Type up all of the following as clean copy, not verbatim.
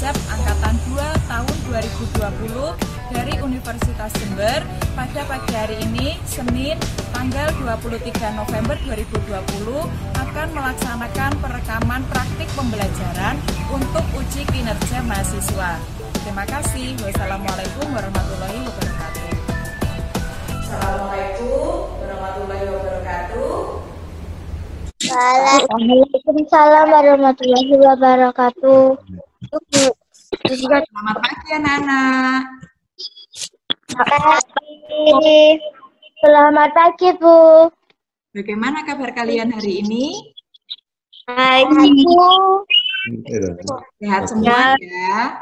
Hijab Angkatan 2 tahun 2020 dari Universitas Jember pada pagi hari ini, Senin, tanggal 23 November 2020, akan melaksanakan perekaman praktik pembelajaran untuk uji kinerja mahasiswa. Terima kasih. Wassalamualaikum warahmatullahi wabarakatuh. Assalamualaikum warahmatullahi wabarakatuh. Waalaikumsalam warahmatullahi wabarakatuh. Selamat pagi anak-anak. Selamat pagi, Bu. Bagaimana kabar kalian hari ini? Baik, Bu. Sehat semua ya?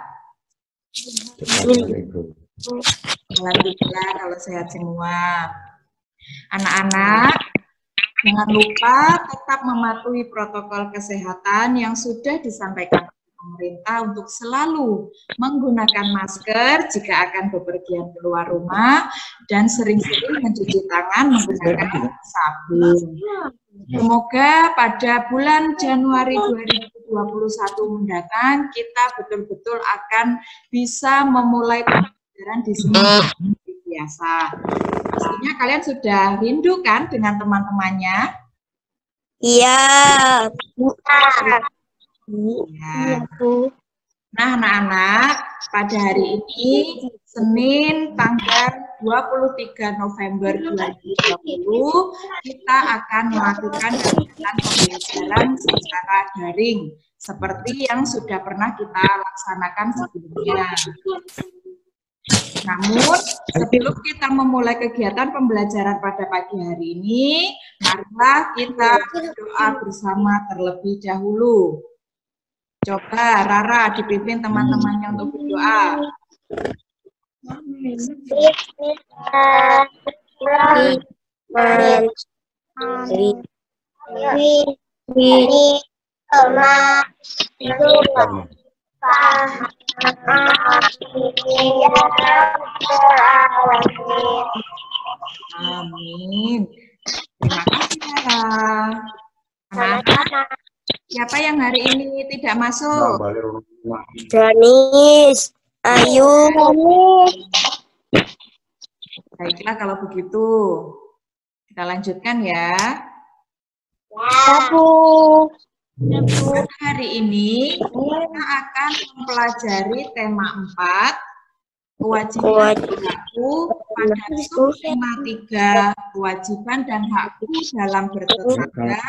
Alhamdulillah kalau sehat semua. Anak-anak, jangan lupa tetap mematuhi protokol kesehatan yang sudah disampaikan pemerintah untuk selalu menggunakan masker jika akan bepergian keluar rumah dan sering-sering mencuci tangan menggunakan sabun. Semoga pada bulan Januari 2021 mendatang kita betul-betul akan bisa memulai pembelajaran di semua seperti biasa. Pastinya kalian sudah rindu kan dengan teman-temannya? Iya. Ya. Nah, anak-anak, pada hari ini, Senin, tanggal 23 November 2020, kita akan melakukan kegiatan pembelajaran secara daring, seperti yang sudah pernah kita laksanakan sebelumnya. Namun, sebelum kita memulai kegiatan pembelajaran pada pagi hari ini, marilah kita berdoa bersama terlebih dahulu. Coba Rara dipimpin teman-temannya untuk berdoa. Amin. Terima kasih Rara. Anak-anak, siapa yang hari ini tidak masuk? Danis, Ayu. Baiklah kalau begitu. Kita lanjutkan ya. Bu. Pada hari ini kita akan mempelajari tema 4, kewajiban dan hakku pada sub-tema 3, kewajiban dan hakku dalam bertetangga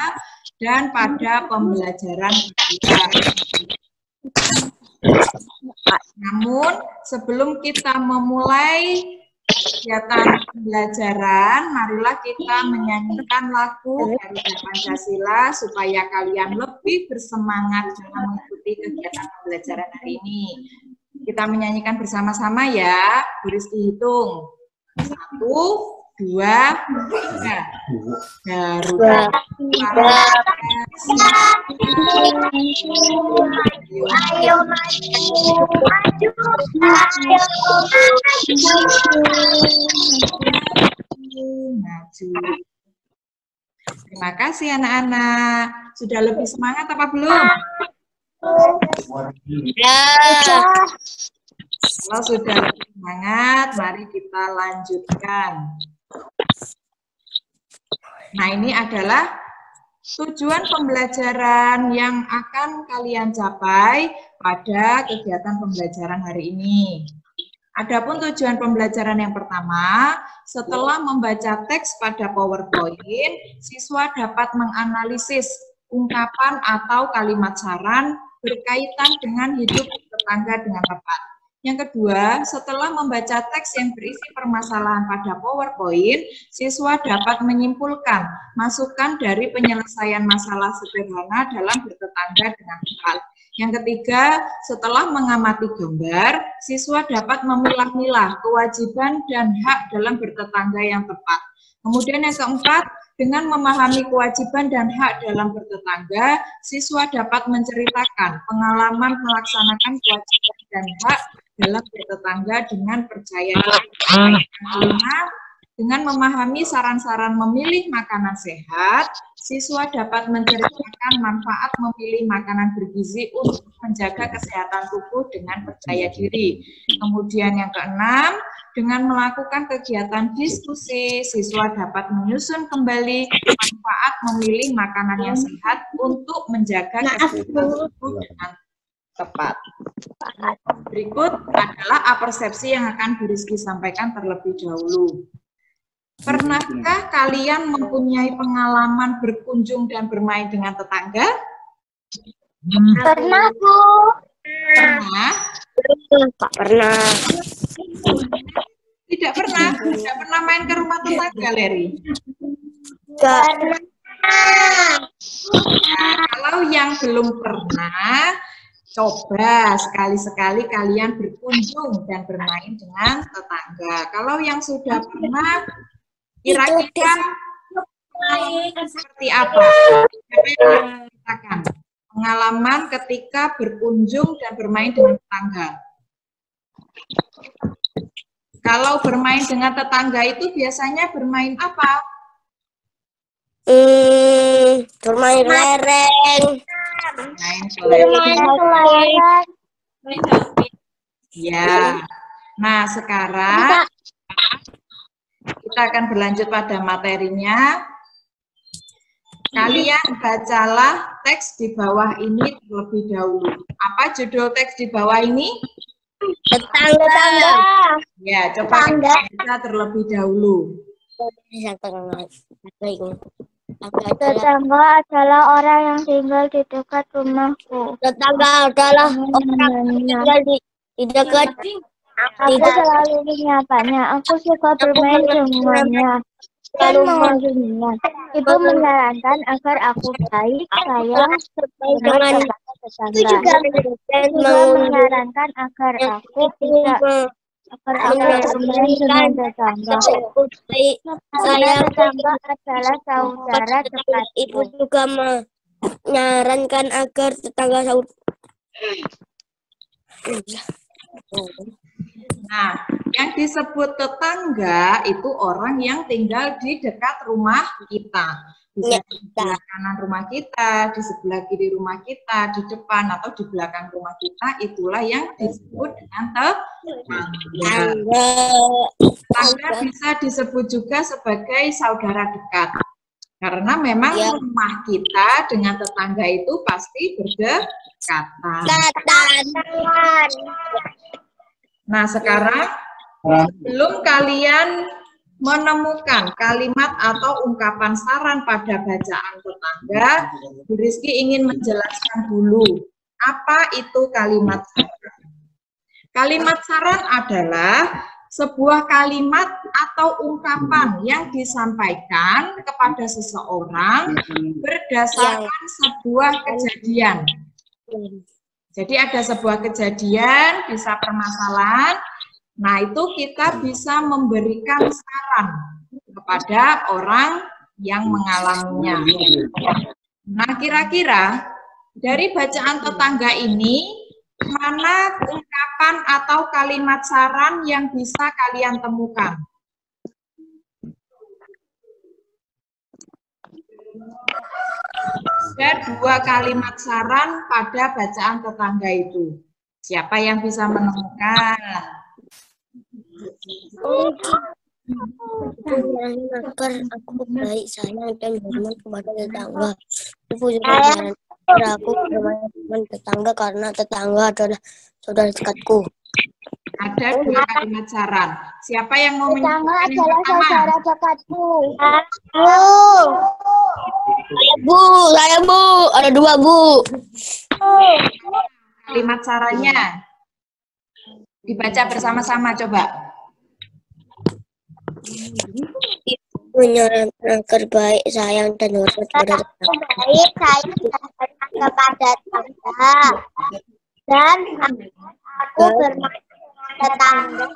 dan pada pembelajaran kedua. Namun, sebelum kita memulai kegiatan pembelajaran, marilah kita menyanyikan lagu Garuda Pancasila supaya kalian lebih bersemangat dalam mengikuti kegiatan pembelajaran hari ini. Kita menyanyikan bersama-sama ya. Bu Rizky hitung. 1, 2, 3. Garuda Ayo maju, maju. Terima kasih anak-anak. Sudah lebih semangat apa belum? Kalau sudah lebih semangat, mari kita lanjutkan. Nah, ini adalah tujuan pembelajaran yang akan kalian capai pada kegiatan pembelajaran hari ini. Adapun tujuan pembelajaran yang pertama, setelah membaca teks pada PowerPoint, siswa dapat menganalisis ungkapan atau kalimat saran berkaitan dengan hidup bertetangga dengan tepat. Yang kedua, setelah membaca teks yang berisi permasalahan pada PowerPoint, siswa dapat menyimpulkan masukan dari penyelesaian masalah sederhana dalam bertetangga dengan tepat. Yang ketiga, setelah mengamati gambar, siswa dapat memilah-milah kewajiban dan hak dalam bertetangga yang tepat. Kemudian yang keempat, dengan memahami kewajiban dan hak dalam bertetangga, siswa dapat menceritakan pengalaman melaksanakan kewajiban dan hak dalam bertetangga dengan percaya diri. Yang kelima, dengan memahami saran-saran memilih makanan sehat, Siswa dapat menceritakan manfaat memilih makanan bergizi untuk menjaga kesehatan tubuh dengan percaya diri. Kemudian yang keenam, dengan melakukan kegiatan diskusi, siswa dapat menyusun kembali manfaat memilih makanan yang sehat untuk menjaga kesehatan tubuh dengan tepat. Berikut adalah persepsi yang akan Bu Rizky sampaikan terlebih dahulu. Pernahkah kalian mempunyai pengalaman berkunjung dan bermain dengan tetangga? Pernah, Bu. Pernah? Tak pernah. Tidak pernah? Tidak pernah main ke rumah tetangga, Leri? Pernah. Kalau yang belum pernah, coba sekali-sekali kalian berkunjung dan bermain dengan tetangga. Kalau yang sudah pernah, kira-kira seperti apa? Siapa yang mau ceritakan pengalaman ketika berkunjung dan bermain dengan tetangga? Kalau bermain dengan tetangga itu biasanya bermain apa? Bermain lereng. Main kelereng. Ya. Nah, sekarang kita akan berlanjut pada materinya. Kalian bacalah teks di bawah ini terlebih dahulu. Apa judul teks di bawah ini? Tetangga. Ya, coba kita baca terlebih dahulu. Tetangga adalah orang yang tinggal di dekat rumahku. Tetangga adalah orang yang tinggal di dekat. Aku selalu menyapanya. Aku suka bermain dengannya dan mengunjunginya. Ibu menyarankan agar aku baik, sayang, dengan tetangga. Juga menyarankan agar aku bisa bermain dengan tetangga. Karena tetangga adalah saudara dekat. Ibu juga menyarankan agar tetangga Nah, yang disebut tetangga itu orang yang tinggal di dekat rumah kita. Bisa di sebelah kanan rumah kita, di sebelah kiri rumah kita, di depan atau di belakang rumah kita, itulah yang disebut dengan tetangga. Tetangga bisa disebut juga sebagai saudara dekat. Karena memang rumah kita dengan tetangga itu pasti berdekatan. Nah, sekarang sebelum kalian menemukan kalimat atau ungkapan saran pada bacaan tetangga, Bu Rizky ingin menjelaskan dulu apa itu kalimat saran. Kalimat saran adalah sebuah kalimat atau ungkapan yang disampaikan kepada seseorang berdasarkan sebuah kejadian. Jadi ada sebuah kejadian, bisa permasalahan. Nah, itu kita bisa memberikan saran kepada orang yang mengalaminya. Nah, kira-kira dari bacaan tetangga ini, mana ungkapan atau kalimat saran yang bisa kalian temukan? Ada dua kalimat saran pada bacaan tetangga itu. Siapa yang bisa menemukan? Agar aku baik, sayang, dan hormat kepada tetangga. Ibu juga menyarankan aku bermain dengan tetangga karena tetangga adalah saudara dekatku. Ada dua kalimat saran. Siapa yang mau Tetangga menyebutkan yang adalah pertama? saudara dekatku. Saya Bu. Ada dua Bu. Kalimat sarannya dibaca bersama-sama coba. Menyarankan agar baik, sayang, dan hormat kepada tetangga. Baik, sayang, dan kepada tetangga. Dan aku bermain tetangga.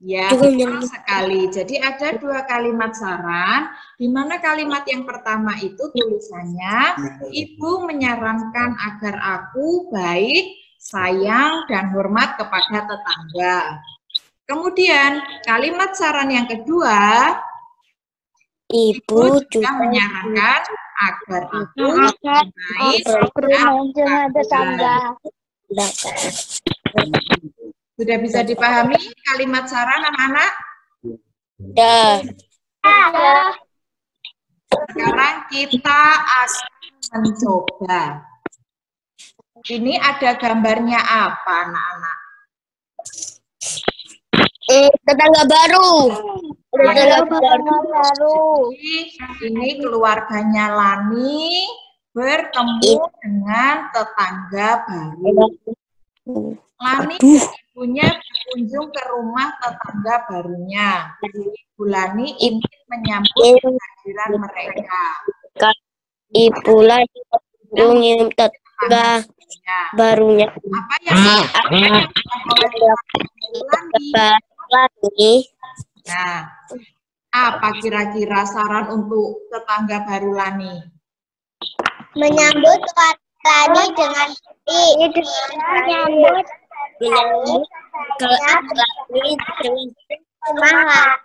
Ya, betul sekali. Jadi ada dua kalimat saran, di mana kalimat yang pertama itu tulisannya, Ibu menyarankan agar aku baik, sayang, dan hormat kepada tetangga. Kemudian kalimat saran yang kedua, Ibu juga menyarankan agar ibu bermain dengan tetangga. Sudah bisa dipahami kalimat saran anak-anak? Ya. Sekarang kita akan mencoba. Ini ada gambarnya apa, anak-anak? Tetangga baru. Tetangga baru. Ini keluarganya Lani bertemu dengan tetangga baru. Lani dan ibunya berkunjung ke rumah tetangga barunya. Ibu Lani ingin menyambut kehadiran mereka. Ibu Lani berkunjung tetangga barunya. Apa yang dilakukan oleh Lani? Nah, apa kira-kira saran untuk tetangga baru Lani? Menyambut Lani dengan baik. Menyambut Lani dengan semangat.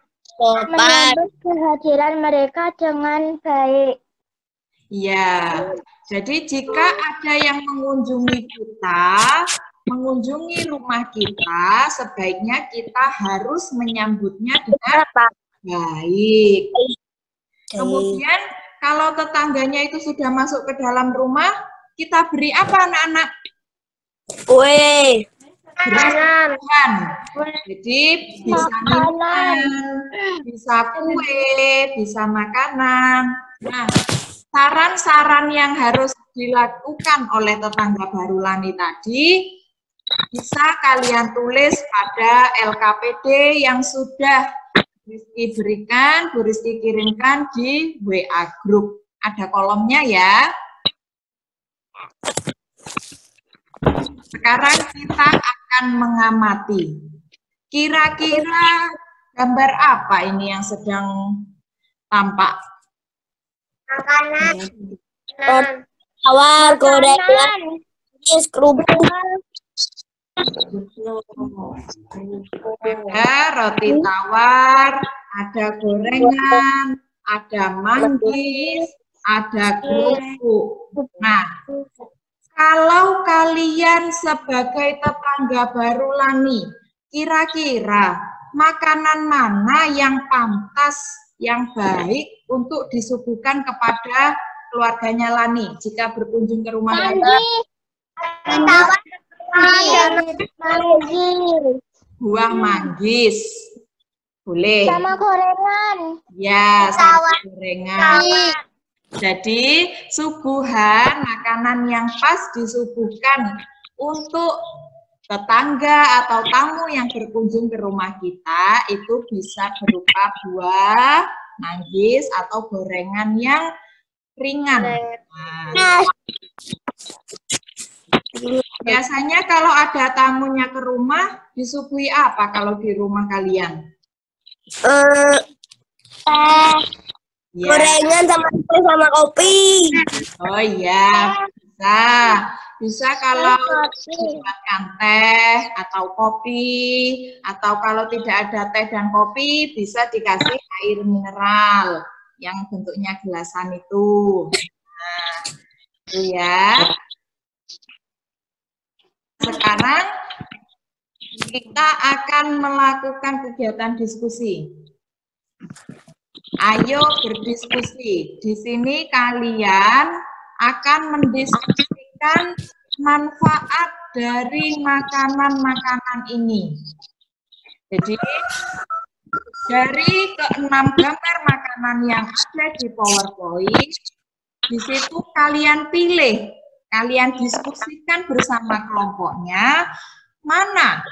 Menyambut kehadiran mereka dengan baik. Ya, jadi jika ada yang mengunjungi kita, mengunjungi rumah kita, sebaiknya kita harus menyambutnya dengan baik. Kemudian, kalau tetangganya itu sudah masuk ke dalam rumah, kita beri apa anak-anak? Kue. Makanan. Jadi bisa minuman, bisa kue, bisa makanan. Nah, saran-saran yang harus dilakukan oleh tetangga baru Lani tadi bisa kalian tulis pada LKPD yang sudah Rizky berikan, Bu Rizky kirimkan di WA Group. Ada kolomnya ya. Sekarang kita akan mengamati. Kira-kira gambar apa ini yang sedang tampak? Makanan. Tawar, gorengan, kerupuk. Ada roti tawar, ada gorengan, ada manggis, ada kerupuk. Nah, kalau kalian sebagai tetangga baru Lani, kira-kira makanan mana yang pantas, yang baik untuk disuguhkan kepada keluarganya Lani jika berkunjung ke rumah Lani? Buah manggis. Boleh. Sama gorengan. Ya, sama gorengan. Jadi, suguhan makanan yang pas disuguhkan untuk tetangga atau tamu yang berkunjung ke rumah kita itu bisa berupa buah, manggis, atau gorengan yang ringan. Nah, biasanya kalau ada tamunya ke rumah, disuguhi apa kalau di rumah kalian? Ya. Gorengan sama kopi. Oh iya, bisa. Bisa kalau buatkan teh atau kopi, atau kalau tidak ada teh dan kopi, bisa dikasih air mineral yang bentuknya gelasan itu. Nah, itu ya. Sekarang kita akan melakukan kegiatan diskusi. Ayo berdiskusi. Di sini kalian akan mendiskusikan manfaat dari makanan-makanan ini. Jadi, dari ke-6 gambar makanan yang ada di PowerPoint, di situ kalian pilih, kalian diskusikan bersama kelompoknya, mana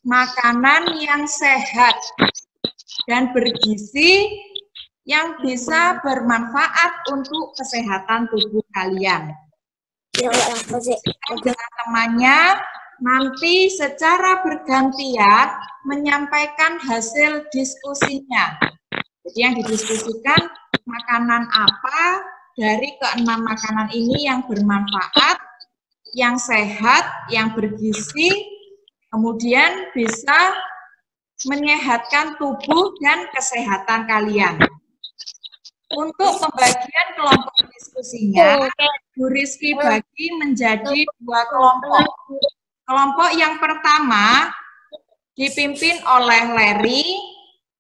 makanan yang sehat dan bergizi yang bisa bermanfaat untuk kesehatan tubuh kalian. Teman-temannya nanti secara bergantian menyampaikan hasil diskusinya. Jadi yang didiskusikan makanan apa dari ke-6 makanan ini yang bermanfaat, yang sehat, yang bergizi, kemudian bisa menyehatkan tubuh dan kesehatan kalian. Untuk pembagian kelompok diskusinya, Bu Rizky bagi menjadi 2 kelompok. Kelompok yang pertama dipimpin oleh Larry,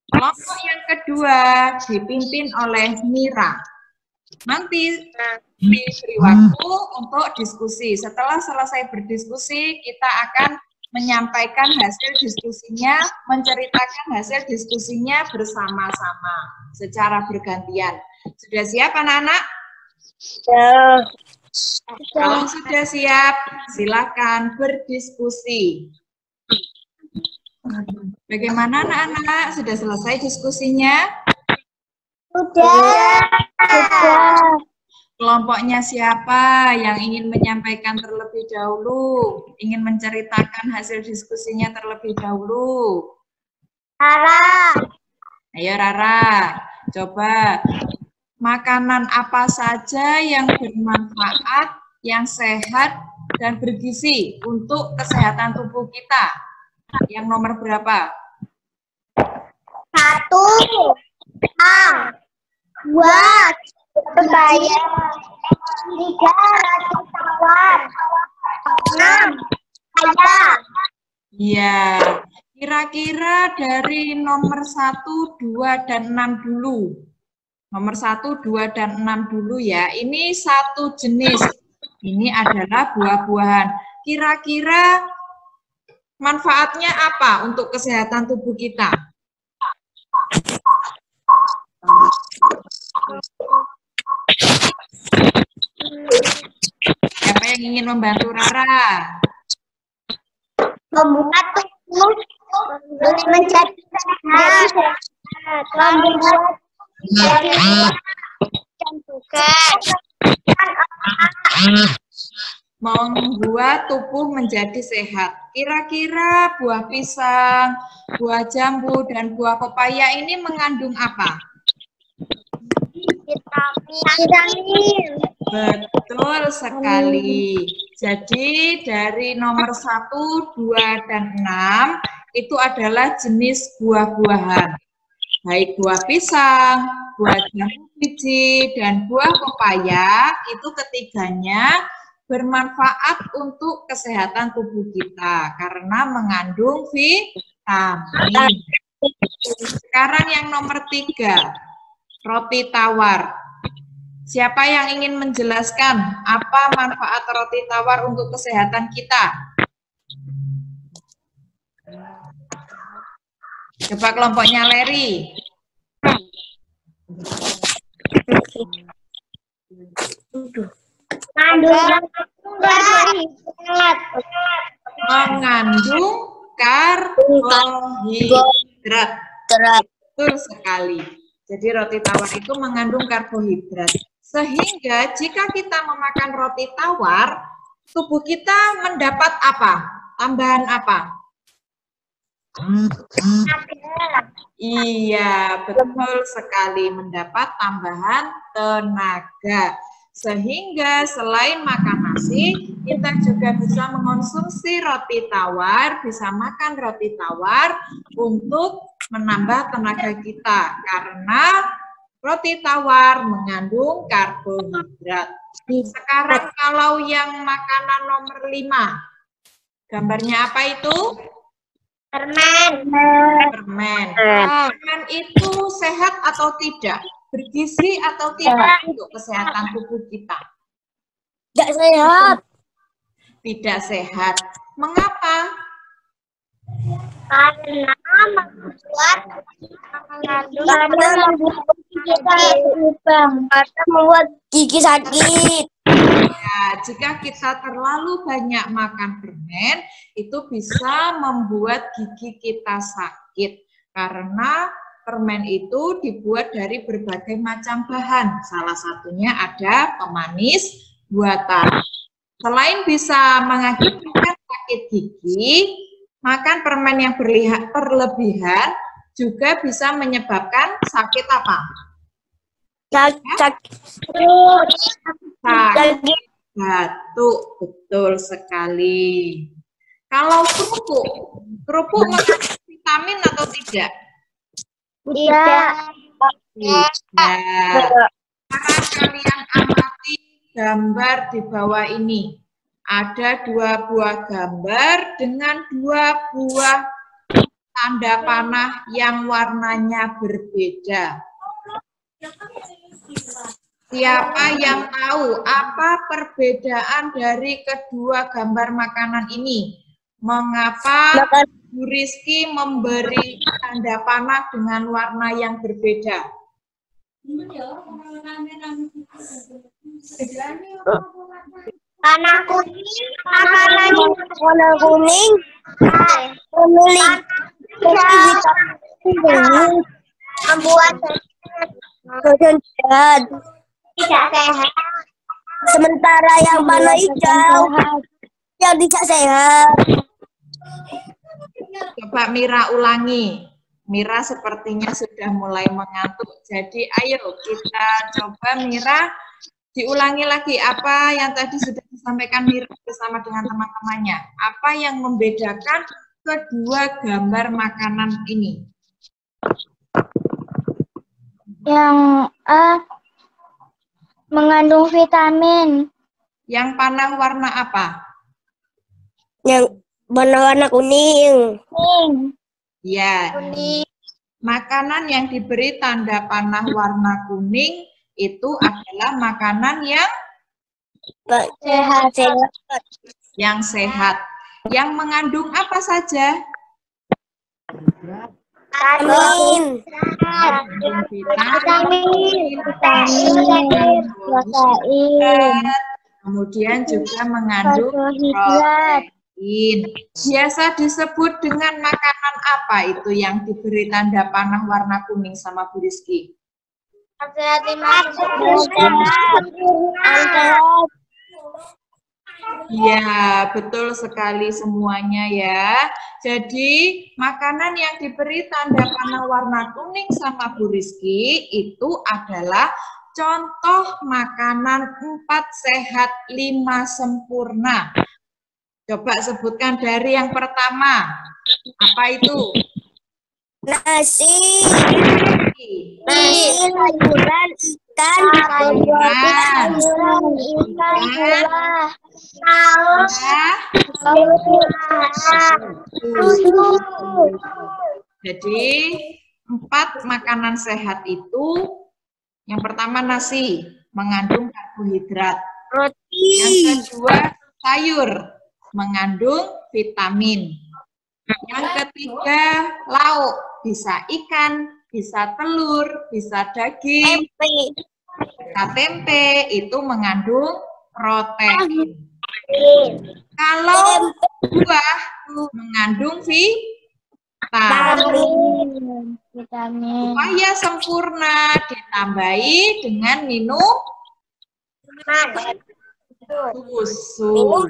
kelompok yang kedua dipimpin oleh Mira. Nanti diberi waktu untuk diskusi. Setelah selesai berdiskusi, kita akan menyampaikan hasil diskusinya, menceritakan hasil diskusinya bersama-sama secara bergantian. Sudah siap anak-anak? Kalau sudah siap, silakan berdiskusi. Bagaimana anak-anak? Sudah selesai diskusinya? Sudah. Kelompoknya siapa yang ingin menyampaikan terlebih dahulu? Ingin menceritakan hasil diskusinya terlebih dahulu? Rara. Ayo Rara, coba. Makanan apa saja yang bermanfaat, yang sehat, dan bergizi untuk kesehatan tubuh kita? Yang nomor berapa? 1. 2. Pepaya. 3. Roti tawar. 6. Paya. Iya. Kira-kira dari nomor 1, 2, dan 6 dulu. Nomor 1, 2, dan 6 dulu ya. Ini satu jenis. Ini adalah buah-buahan. Kira-kira manfaatnya apa untuk kesehatan tubuh kita? Siapa yang ingin membantu Rara? Membuat tubuh menjadi sehat. Membuat Membuat tubuh menjadi sehat. Kira-kira buah pisang, buah jambu, dan buah pepaya ini mengandung apa? Vitamin. Betul sekali. Jadi dari nomor 1, 2, dan 6 itu adalah jenis buah-buahan. Baik buah pisang, buah jambu biji, dan buah pepaya itu ketiganya bermanfaat untuk kesehatan tubuh kita karena mengandung vitamin. Sekarang yang nomor 3, roti tawar. Siapa yang ingin menjelaskan apa manfaat roti tawar untuk kesehatan kita? Coba kelompoknya Larry. Mengandung karbohidrat. Betul sekali. Jadi roti tawar itu mengandung karbohidrat. Sehingga jika kita memakan roti tawar, tubuh kita mendapat apa? Tambahan apa? Iya, betul sekali. Mendapat tambahan tenaga. Sehingga selain makan nasi, kita juga bisa mengonsumsi roti tawar, bisa makan roti tawar untuk menambah tenaga kita. Karena roti tawar mengandung karbohidrat. Sekarang kalau yang makanan nomor 5, gambarnya apa itu? Permen. Permen. Permen itu sehat atau tidak? Bergizi atau tidak untuk kesehatan tubuh kita? Tidak sehat. Tidak sehat. Mengapa? Karena membuat gigi sakit. Ya, jika kita terlalu banyak makan permen, itu bisa membuat gigi kita sakit. Karena permen itu dibuat dari berbagai macam bahan. Salah satunya ada pemanis buatan. Selain bisa mengakibatkan sakit gigi, makan permen yang berlebihan juga bisa menyebabkan sakit apa? Sakit batuk, betul sekali. Kalau kerupuk mengandung vitamin atau tidak? Tidak. Tidak. Sekarang kalian amati gambar di bawah ini. Ada 2 buah gambar dengan 2 buah tanda panah yang warnanya berbeda. Siapa yang tahu apa perbedaan dari kedua gambar makanan ini? Mengapa Bu Rizky memberi tanda panah dengan warna yang berbeda? Warna kuning, makanan warna kuning, membuat sehat. Tidak sehat. Sementara yang warna hijau yang tidak sehat. Coba Mira ulangi. Mira sepertinya sudah mulai mengantuk. Jadi ayo kita coba Mira diulangi lagi apa yang tadi sudah disampaikan Mira bersama dengan teman-temannya. Apa yang membedakan kedua gambar makanan ini? Yang A mengandung vitamin. Yang panah warna apa? Yang warna kuning. Ya. Kuning. Makanan yang diberi tanda panah warna kuning itu adalah makanan yang Sehat. sehat. Yang mengandung apa saja? Vitamin. Kemudian juga mengandung protein. Biasa disebut dengan makanan apa itu yang diberi tanda panah warna kuning sama Bu Rizky? Ya, betul sekali semuanya ya. Jadi, makanan yang diberi tanda panah warna kuning sama Bu Rizky itu adalah contoh makanan 4 sehat 5 sempurna. Coba sebutkan dari yang pertama. Apa itu? Nasi, sayuran, ikan, Jadi 4 makanan sehat itu yang pertama nasi, mengandung karbohidrat. Yang kedua sayur, mengandung vitamin. Yang ketiga lauk, bisa ikan, bisa telur, bisa daging, bisa tempe, itu mengandung protein. Kalau buah mengandung vitamin. Supaya sempurna ditambahi dengan minum susu.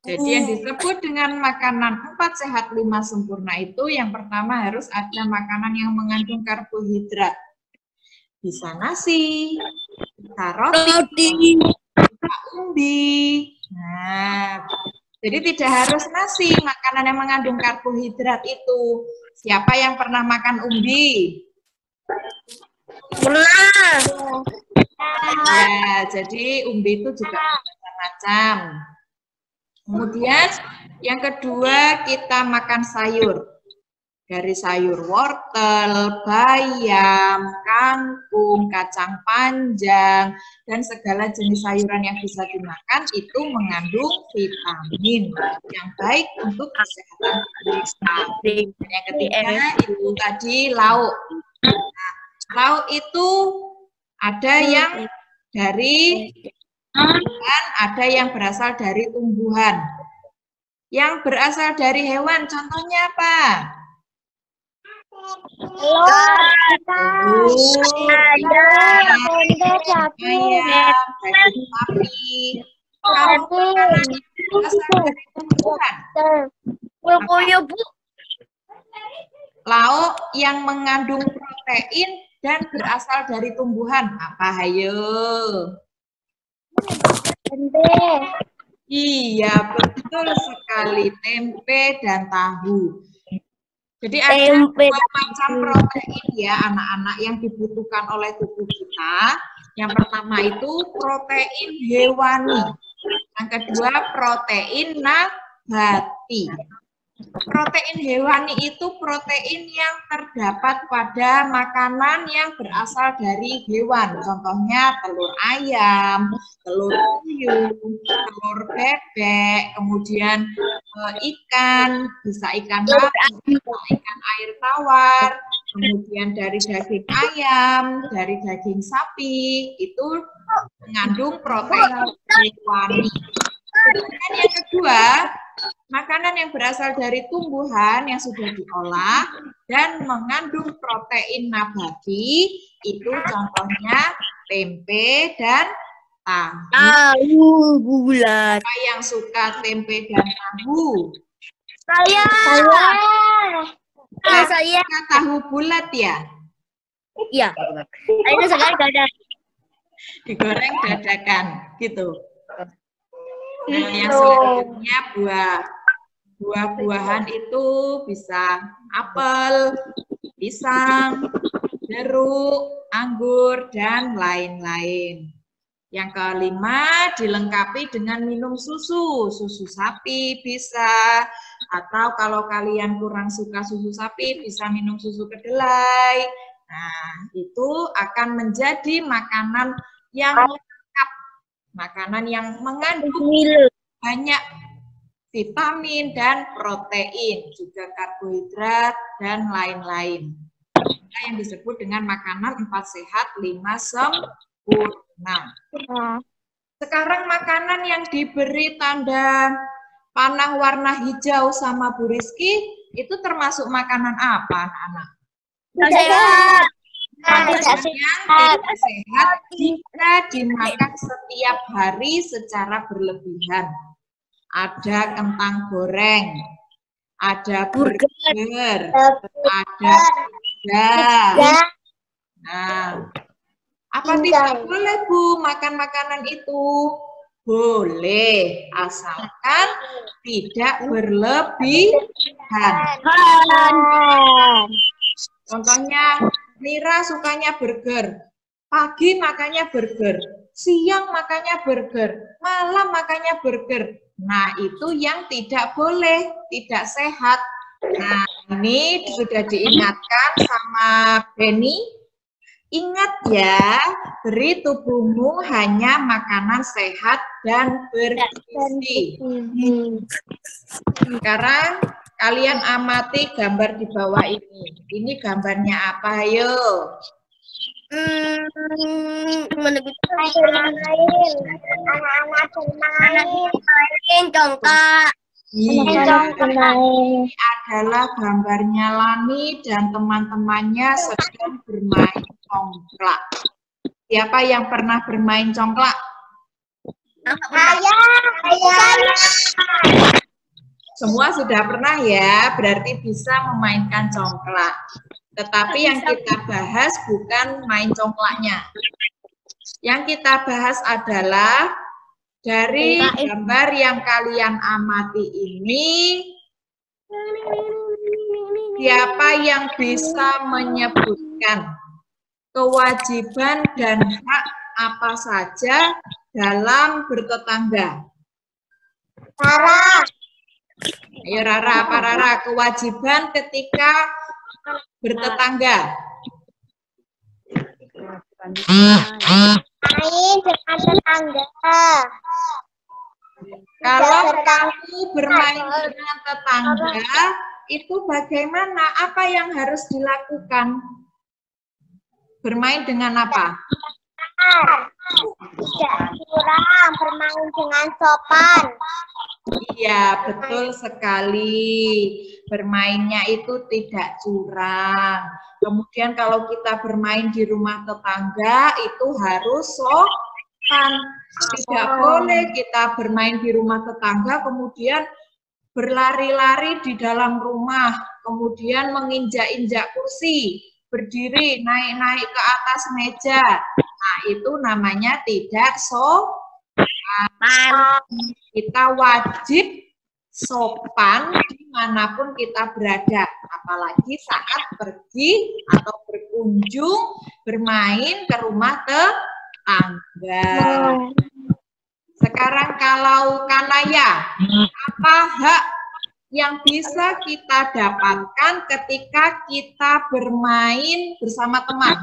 Jadi yang disebut dengan makanan 4 sehat 5 sempurna itu yang pertama harus ada makanan yang mengandung karbohidrat. Bisa nasi, bisa roti, bisa umbi. Nah, jadi tidak harus nasi, makanan yang mengandung karbohidrat itu. Siapa yang pernah makan umbi? Pernah. Ya, jadi umbi itu juga macam-macam. Kemudian yang kedua kita makan sayur. Dari sayur wortel, bayam, kangkung, kacang panjang, dan segala jenis sayuran yang bisa dimakan itu mengandung vitamin yang baik untuk kesehatan kita. Yang ketiga itu tadi lauk. Nah, lauk itu ada yang dari hewan, ada yang berasal dari tumbuhan. Yang berasal dari hewan, contohnya apa? Ayam, daging sapi. Kalau makanan yang berasal dari tumbuhan, lauk yang mengandung protein dan berasal dari tumbuhan, apa hayo? Iya, betul sekali, tempe dan tahu. Jadi ada dua macam protein ya anak-anak yang dibutuhkan oleh tubuh kita. Yang pertama itu protein hewani. Yang kedua protein nabati. Protein hewani itu protein yang terdapat pada makanan yang berasal dari hewan. Contohnya telur ayam, telur puyuh, telur bebek, kemudian ikan, bisa ikan nabati, bisa ikan air tawar, kemudian dari daging ayam, dari daging sapi, itu mengandung protein hewani. Kemudian yang kedua, makanan yang berasal dari tumbuhan yang sudah diolah dan mengandung protein nabati, itu contohnya tempe dan tahu. Bulat. Siapa yang suka tempe dan tahu? Saya. Suka tahu bulat ya? Iya. Ini sekarang ada. Digoreng dadakan, gitu. Nah, yang selanjutnya buah-buahan itu bisa apel, pisang, jeruk, anggur, dan lain-lain. Yang kelima, dilengkapi dengan minum susu. Susu sapi bisa, atau kalau kalian kurang suka susu sapi, bisa minum susu kedelai. Nah, itu akan menjadi makanan yang lengkap. Makanan yang mengandung banyak vitamin dan protein, juga karbohidrat, dan lain-lain. Yang disebut dengan makanan 4 sehat, 5 sempurna. Sekarang makanan yang diberi tanda panah warna hijau sama Bu Rizky, itu termasuk makanan apa, anak-anak? Sehat. Yang tidak sehat jika dimakan setiap hari secara berlebihan. Ada kentang goreng, ada burger, ada pizza. Nah, apa tidak boleh Bu makan makanan itu? Boleh, asalkan tidak berlebihan. Contohnya, Mira sukanya burger, pagi makannya burger, siang makannya burger, malam makannya burger. Nah, itu yang tidak boleh, tidak sehat. Nah, ini sudah diingatkan sama Benny. Ingat ya, beri tubuhmu hanya makanan sehat dan bergizi. Sekarang kalian amati gambar di bawah ini. Ini gambarnya apa, ayo? Bermain congkak. Iya, ini adalah gambarnya Lani dan teman-temannya sedang bermain congklak. Siapa yang pernah bermain congklak? Saya. Semua sudah pernah ya, berarti bisa memainkan congklak. Tetapi yang kita bahas bukan main congklaknya. Yang kita bahas adalah dari gambar yang kalian amati ini, siapa yang bisa menyebutkan kewajiban dan hak apa saja dalam bertetangga? Rara. Ayo Rara, apa Rara? Kewajiban ketika bertetangga. Main dengan tetangga. Kalau kamu bermain dengan tetangga, itu bagaimana? Apa yang harus dilakukan? Bermain dengan apa? Tidak curang, bermain dengan sopan. Iya, betul sekali. Bermainnya itu tidak curang. Kemudian kalau kita bermain di rumah tetangga, itu harus sopan. Tidak boleh kita bermain di rumah tetangga, kemudian berlari-lari di dalam rumah, kemudian menginjak-injak kursi, berdiri, naik-naik ke atas meja. Nah, itu namanya tidak sopan. Kita wajib sopan dimanapun kita berada, apalagi saat pergi atau berkunjung, bermain ke rumah tetangga. Sekarang kalau Kanaya, apa hak yang bisa kita dapatkan ketika kita bermain bersama teman?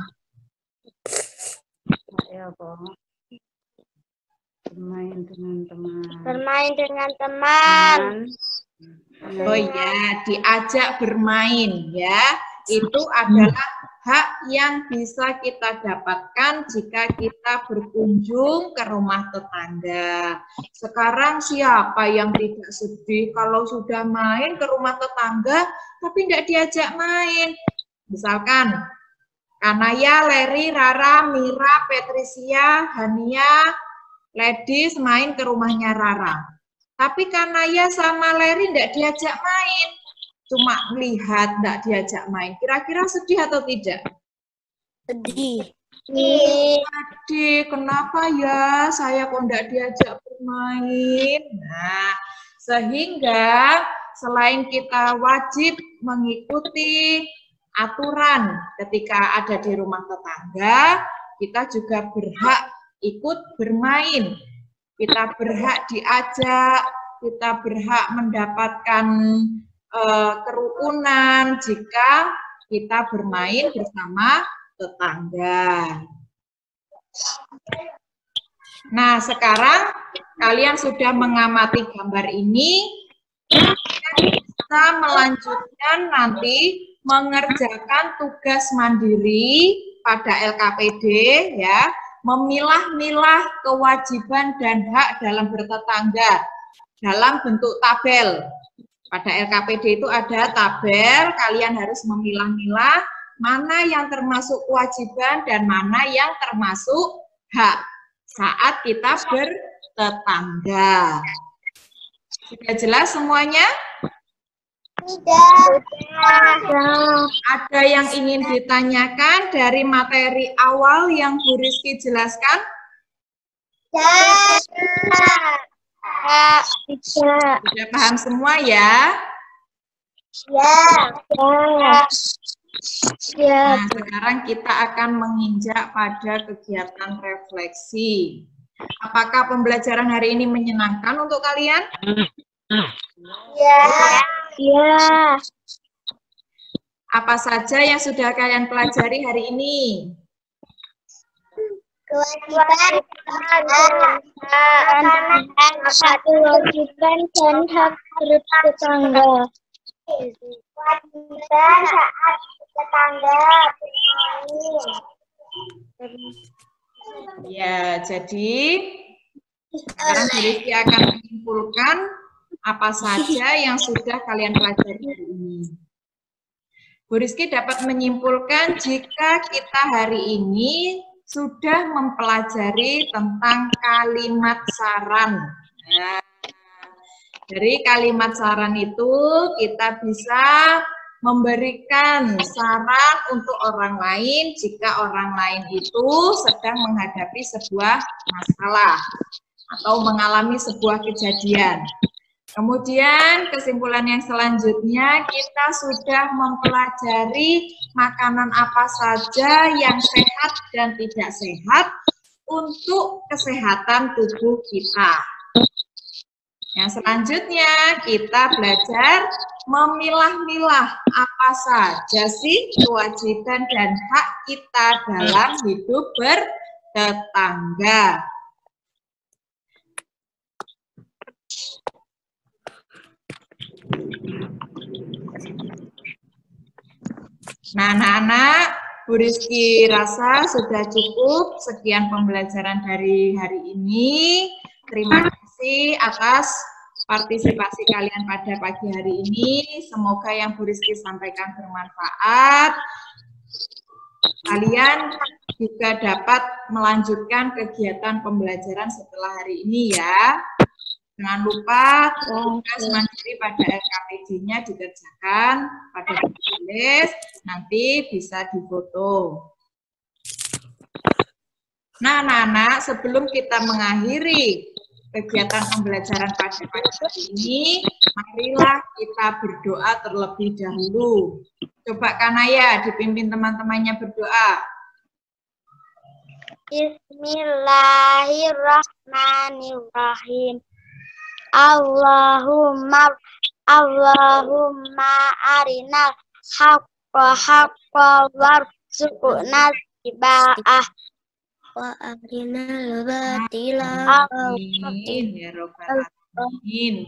Bermain dengan teman. Bermain dengan teman. Oh ya, diajak bermain ya. Itu adalah hak yang bisa kita dapatkan jika kita berkunjung ke rumah tetangga. Sekarang siapa yang tidak sedih kalau sudah main ke rumah tetangga tapi tidak diajak main? Misalkan Kanaya, Leri, Rara, Mira, Patricia, Hania, Ledis main ke rumahnya Rara. Tapi Kanaya sama Leri tidak diajak main. Cuma melihat, tidak diajak main. Kira-kira sedih atau tidak? Sedih. Sedih, kenapa ya saya kok tidak diajak bermain? Nah, sehingga selain kita wajib mengikuti aturan ketika ada di rumah tetangga, kita juga berhak ikut bermain. Kita berhak diajak, kita berhak mendapatkan kerukunan jika kita bermain bersama tetangga. Nah, sekarang kalian sudah mengamati gambar ini, kalian bisa melanjutkan nanti mengerjakan tugas mandiri pada LKPD ya, memilah-milah kewajiban dan hak dalam bertetangga dalam bentuk tabel. Pada LKPD itu ada tabel, kalian harus memilah-milah mana yang termasuk kewajiban dan mana yang termasuk hak saat kita bertetangga. Sudah jelas semuanya? Sudah. Ada yang ingin ditanyakan dari materi awal yang Bu Rizky jelaskan? Sudah paham semua ya? Nah, sekarang kita akan menginjak pada kegiatan refleksi. Apakah pembelajaran hari ini menyenangkan untuk kalian? Ya. Apa saja yang sudah kalian pelajari hari ini? Kewajiban dan hak bertetangga. Kewajiban saat tetangga bermain. Ya, jadi sekarang Bu Rizky akan menyimpulkan apa saja yang sudah kalian pelajari hari ini. Bu Rizky dapat menyimpulkan jika kita hari ini sudah mempelajari tentang kalimat saran. Nah, dari kalimat saran itu kita bisa memberikan saran untuk orang lain jika orang lain itu sedang menghadapi sebuah masalah atau mengalami sebuah kejadian. Kemudian kesimpulan yang selanjutnya kita sudah mempelajari makanan apa saja yang sehat dan tidak sehat untuk kesehatan tubuh kita. Yang selanjutnya kita belajar memilah-milah apa saja sih kewajiban dan hak kita dalam hidup bertetangga. Nah, anak-anak, Bu Rizky rasa sudah cukup sekian pembelajaran dari hari ini. Terima kasih atas partisipasi kalian pada pagi hari ini. Semoga yang Bu Rizky sampaikan bermanfaat. Kalian juga dapat melanjutkan kegiatan pembelajaran setelah hari ini ya. Jangan lupa tugas mandiri pada LKPD-nya dikerjakan pada tulis, nanti bisa difoto. Nah, anak-anak, sebelum kita mengakhiri kegiatan pembelajaran pada pagi hari ini, marilah kita berdoa terlebih dahulu. Coba Kanaya dipimpin teman-temannya berdoa. Bismillahirrahmanirrahim. Allahumma arinal haqqa warzuqna tiba'ah wa arinal batila. Amin ya Rabbal Alamin.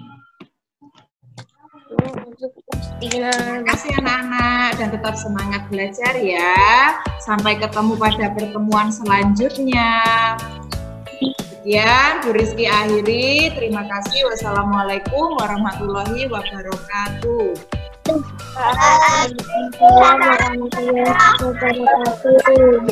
Terima kasih anak-anak dan tetap semangat belajar ya. Sampai ketemu pada pertemuan selanjutnya. Sekian Bu Rizky akhiri. Terima kasih. Wassalamualaikum warahmatullahi wabarakatuh. Waalaikumsalam warahmatullahi wabarakatuh.